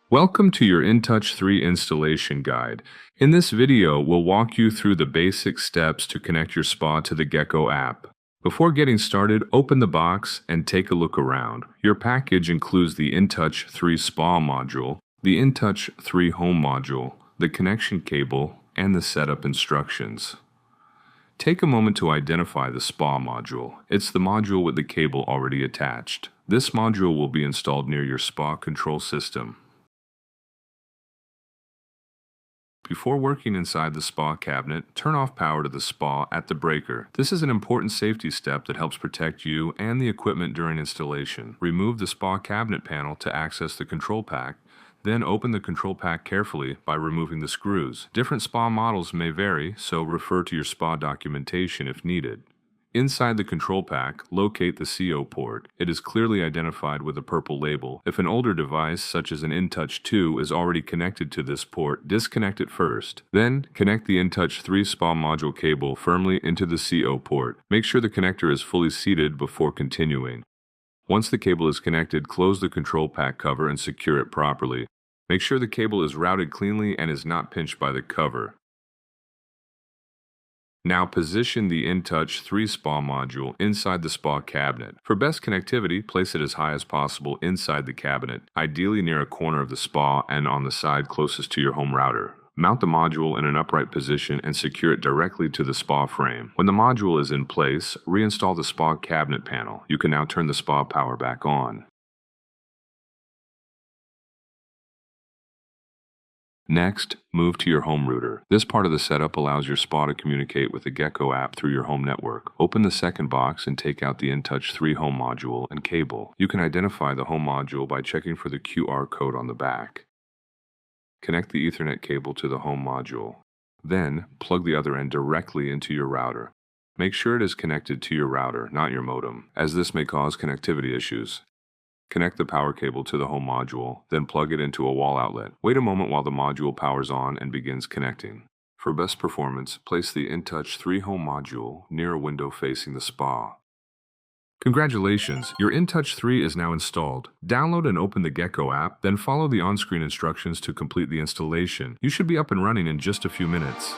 Welcome to your in.touch 3 installation guide. In this video, we'll walk you through the basic steps to connect your spa to the Gecko app. Before getting started, open the box and take a look around. Your package includes the in.touch 3 Spa module, the in.touch 3 Home module, the connection cable, and the setup instructions. Take a moment to identify the Spa module. It's the module with the cable already attached. This module will be installed near your spa control system. Before working inside the spa cabinet, turn off power to the spa at the breaker. This is an important safety step that helps protect you and the equipment during installation. Remove the spa cabinet panel to access the control pack. Then open the control pack carefully by removing the screws. Different spa models may vary, so refer to your spa documentation if needed. Inside the control pack, locate the CO port. It is clearly identified with a purple label. If an older device, such as an in.touch 2, is already connected to this port, disconnect it first. Then, connect the in.touch 3 Spa module cable firmly into the CO port. Make sure the connector is fully seated before continuing. Once the cable is connected, close the control pack cover and secure it properly. Make sure the cable is routed cleanly and is not pinched by the cover. Now position the in.touch 3 Spa module inside the spa cabinet. For best connectivity, place it as high as possible inside the cabinet, ideally near a corner of the spa and on the side closest to your home router. Mount the module in an upright position and secure it directly to the spa frame. When the module is in place, reinstall the spa cabinet panel. You can now turn the spa power back on. Next, move to your home router. This part of the setup allows your spa to communicate with the Gecko app through your home network. Open the second box and take out the in.touch 3 Home module and cable. You can identify the home module by checking for the QR code on the back. Connect the Ethernet cable to the home module. Then, plug the other end directly into your router. Make sure it is connected to your router, not your modem, as this may cause connectivity issues. Connect the power cable to the home module, then plug it into a wall outlet. Wait a moment while the module powers on and begins connecting. For best performance, place the in.touch 3 Home module near a window facing the spa. Congratulations, your in.touch 3 is now installed. Download and open the Gecko app, then follow the on-screen instructions to complete the installation. You should be up and running in just a few minutes.